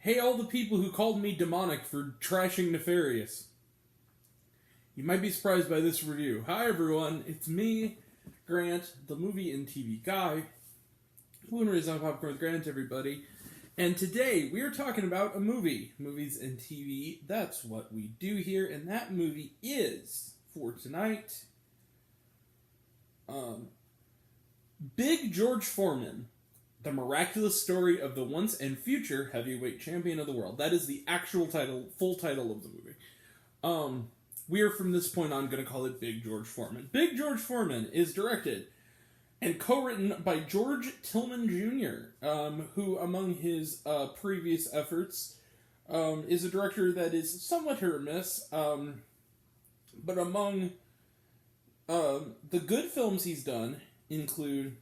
Hey, all the people who called me demonic for trashing Nefarious. You might be surprised by this review. Hi, everyone. It's me, Grant, the movie and TV guy. Moonrays on Popcorn with Grant, everybody. And today, we are talking about a movie. Movies and TV, that's what we do here. And that movie is, for tonight, Big George Foreman. The Miraculous Story of the Once and Future Heavyweight Champion of the World. That is the actual title, full title of the movie. We are from this point on going to call it Big George Foreman. Big George Foreman is directed and co-written by George Tillman Jr., who, among his previous efforts, is a director that is somewhat hit or miss. But among the good films he's done include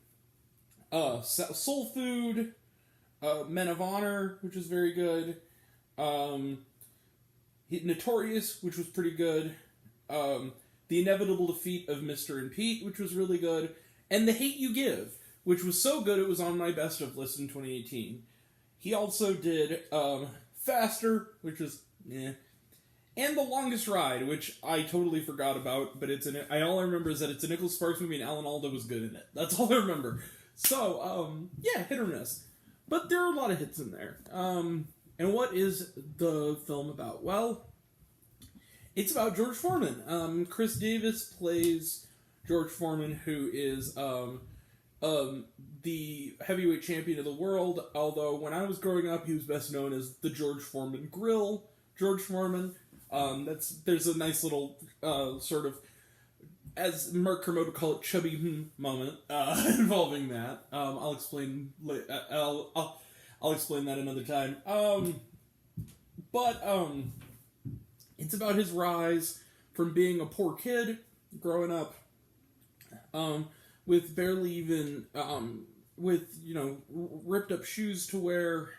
Soul Food, Men of Honor, which was very good, Notorious, which was pretty good, The Inevitable Defeat of Mr. and Pete, which was really good, and The Hate You Give, which was so good it was on my best of list in 2018. He also did Faster, which was and The Longest Ride, which I totally forgot about, but all I remember is that it's a Nicholas Sparks movie and Alan Alda was good in it. That's all I remember. So, yeah, hit or miss. But there are a lot of hits in there. And what is the film about? Well, it's about George Foreman. Chris Davis plays George Foreman, who is the heavyweight champion of the world, although when I was growing up, he was best known as the George Foreman Grill. George Foreman. There's a nice little sort of, as Mark Kermode would call it, chubby moment involving that. I'll explain. I'll explain that another time. But it's about his rise from being a poor kid, growing up, with barely even with ripped up shoes to wear,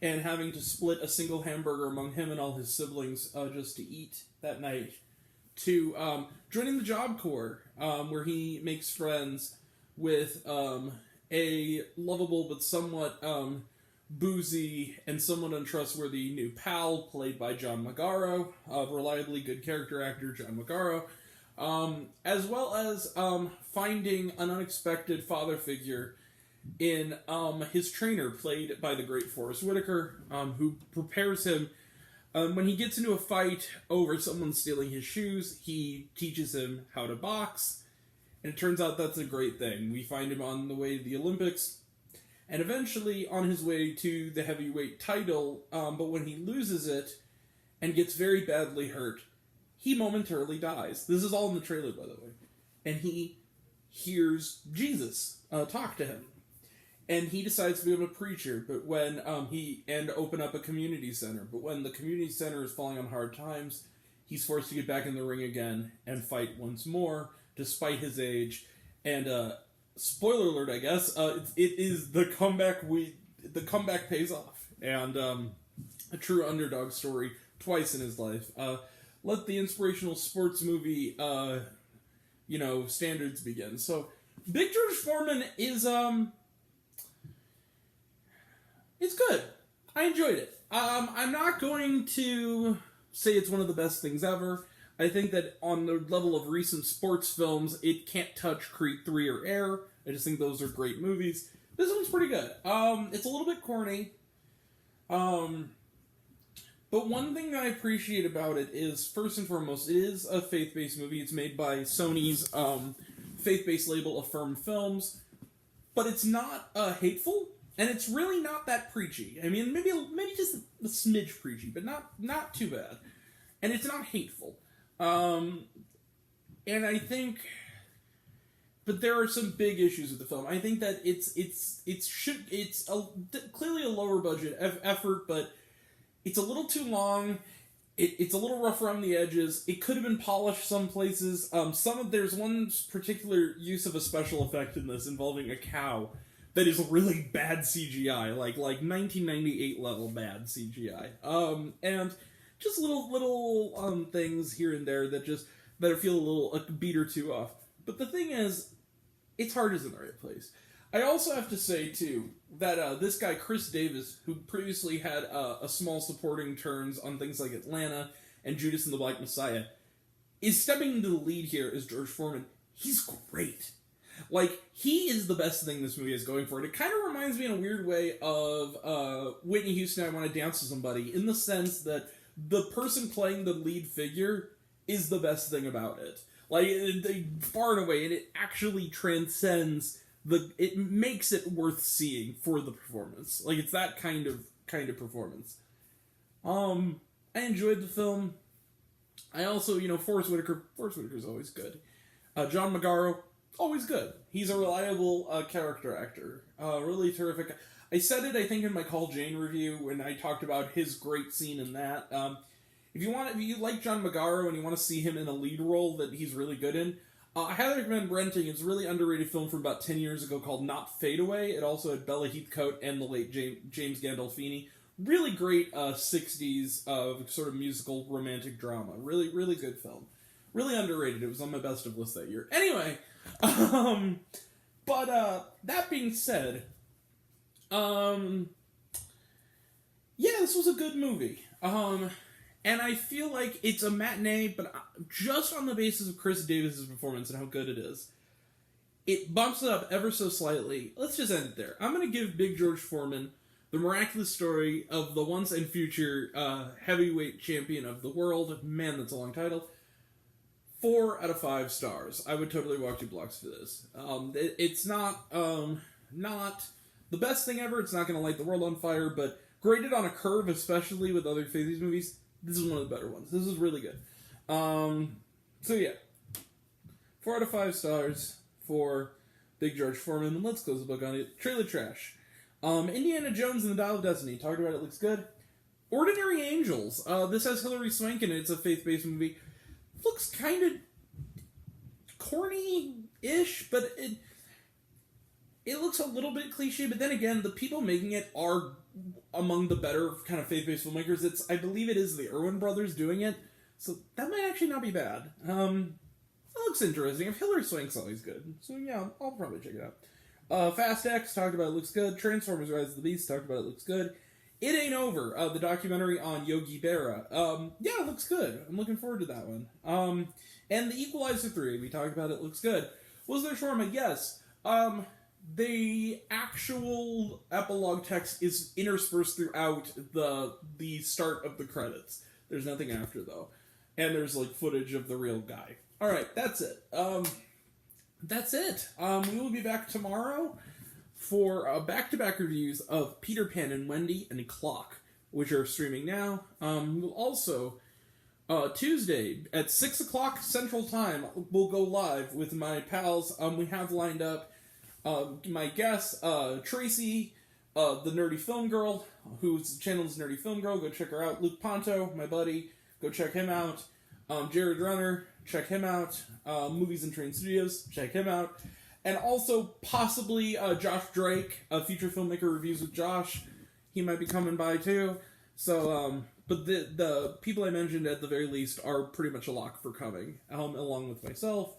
and having to split a single hamburger among him and all his siblings just to eat that night, to joining the Job Corps, where he makes friends with a lovable but somewhat boozy and somewhat untrustworthy new pal played by John Magaro, a reliably good character actor, John Magaro, as well as finding an unexpected father figure in his trainer, played by the great Forrest Whitaker, who prepares him. When he gets into a fight over someone stealing his shoes, he teaches him how to box, and it turns out that's a great thing. We find him on the way to the Olympics, and eventually on his way to the heavyweight title, but when he loses it and gets very badly hurt, he momentarily dies. This is all in the trailer, by the way. And he hears Jesus talk to him. And he decides to become a preacher, but when and open up a community center. But when the community center is falling on hard times, he's forced to get back in the ring again and fight once more, despite his age. And spoiler alert, I guess, it is the comeback. The comeback pays off, and a true underdog story twice in his life. Let the inspirational sports movie, standards begin. So, Big George Foreman is it's good. I enjoyed it. I'm not going to say it's one of the best things ever. I think that on the level of recent sports films, it can't touch Creed 3 or Air. I just think those are great movies. This one's pretty good. It's a little bit corny. But one thing I appreciate about it is, first and foremost, it is a faith-based movie. It's made by Sony's faith-based label, Affirm Films. But it's not hateful. And it's really not that preachy. I mean, maybe just a smidge preachy, but not too bad. And it's not hateful. And I think, but there are some big issues with the film. I think that it's clearly a lower budget effort, but it's a little too long. It's a little rough around the edges. It could have been polished some places. There's one particular use of a special effect in this involving a cow that is really bad CGI, like 1998 level bad CGI. And just little things here and there that feel a beat or two off. But the thing is, its heart is in the right place. I also have to say, too, that this guy, Chris Davis, who previously had a small supporting turns on things like Atlanta and Judas and the Black Messiah, is stepping into the lead here as George Foreman. He's great. Like, he is the best thing this movie is going for. And it kind of reminds me in a weird way of Whitney Houston, I Want to Dance with Somebody, in the sense that the person playing the lead figure is the best thing about it. Like, far and away, and it actually transcends it makes it worth seeing for the performance. Like, it's that kind of performance. I enjoyed the film. I also, Forrest Whitaker's always good. John Magaro, always good. He's a reliable character actor. Really terrific. I said it, I think, in my Call Jane review when I talked about his great scene in that. If you like John Magaro and you want to see him in a lead role that he's really good in, I highly recommend renting. It's a really underrated film from about 10 years ago called Not Fade Away. It also had Bella Heathcote and the late James Gandolfini. Really great 60s sort of musical romantic drama. Really, really good film. Really underrated. It was on my best of list that year. Anyway, but that being said, yeah, this was a good movie. And I feel like it's a matinee, but just on the basis of Chris Davis's performance and how good it is, it bumps it up ever so slightly. Let's just end it there. I'm going to give Big George Foreman the miraculous story of the once and future heavyweight champion of the world. Man, that's a long title. 4 out of 5 stars. I would totally walk 2 blocks for this. It's not the best thing ever. It's not going to light the world on fire, but graded on a curve, especially with other Fazies movies, this is one of the better ones. This is really good. So yeah, 4 out of 5 stars for Big George Foreman. And let's close the book on it. Trailer trash. Indiana Jones and the Dial of Destiny. Talked about it. Looks good. Ordinary Angels. This has Hilary Swank in it. It's a faith-based movie. Looks kind of corny-ish, but it looks a little bit cliche. But then again, the people making it are among the better kind of faith-based filmmakers. I believe it is the Erwin brothers doing it, so that might actually not be bad. It looks interesting. If Hilary Swank's always good, so yeah, I'll probably check it out. Fast X, talked about it, looks good. Transformers: Rise of the Beast, talked about it, looks good. It Ain't Over, the documentary on Yogi Berra. Yeah, it looks good. I'm looking forward to that one. And The Equalizer 3, we talked about it, looks good. Was there shawarma? Yes. The actual epilogue text is interspersed throughout the start of the credits. There's nothing after, though. And there's, like, footage of the real guy. Alright, that's it. That's it. We will be back tomorrow for back-to-back reviews of Peter Pan and Wendy and Clock, which are streaming now. We'll also, Tuesday at 6 o'clock Central Time, we'll go live with my pals. We have lined up my guest, Tracy, the Nerdy Film Girl, whose channel is Nerdy Film Girl. Go check her out. Luke Ponto, my buddy, go check him out. Jared Runner, check him out. Movies and Train Studios, check him out. And also, possibly, Josh Drake, future filmmaker reviews with Josh. He might be coming by, too. So, but the people I mentioned, at the very least, are pretty much a lock for coming, along with myself.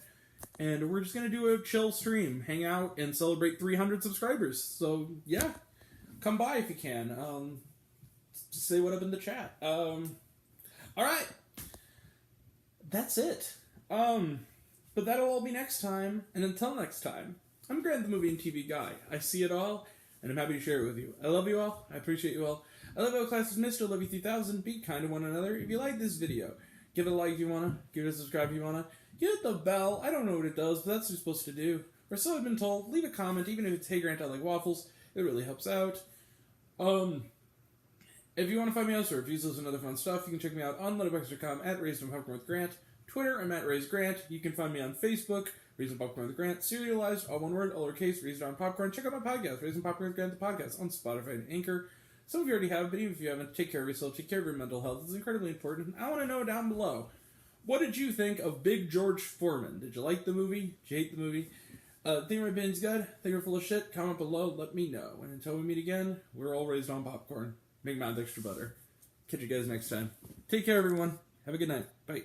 And we're just going to do a chill stream, hang out, and celebrate 300 subscribers. So, yeah, come by if you can. Just say what up in the chat. Alright. That's it. But that'll all be next time. And until next time, I'm Grant the Movie and TV Guy. I see it all, and I'm happy to share it with you. I love you all. I appreciate you all. I love you all, class is Mr. Love you 3000. Be kind to one another. If you like this video, give it a like if you want to. Give it a subscribe if you want to. Hit the bell. I don't know what it does, but that's what you're supposed to do. Or so I've been told. Leave a comment, even if it's, hey Grant, I like waffles. It really helps out. If you want to find me elsewhere, reviews, and other fun stuff, you can check me out on letterboxd.com at Raised on Popcorn with Grant. Twitter, I'm at Raised Grant. You can find me on Facebook, Raised on Popcorn with Grant. Serialized, all one word, all lowercase, Raised on Popcorn. Check out my podcast, Raised on Popcorn with Grant, the podcast, on Spotify and Anchor. Some of you already have, but even if you haven't, take care of yourself, take care of your mental health. It's incredibly important. I want to know down below, what did you think of Big George Foreman? Did you like the movie? Did you hate the movie? Think my opinion's good? Think we're full of shit? Comment below, let me know. And until we meet again, we're all raised on popcorn. Make mine with extra butter. Catch you guys next time. Take care, everyone. Have a good night. Bye.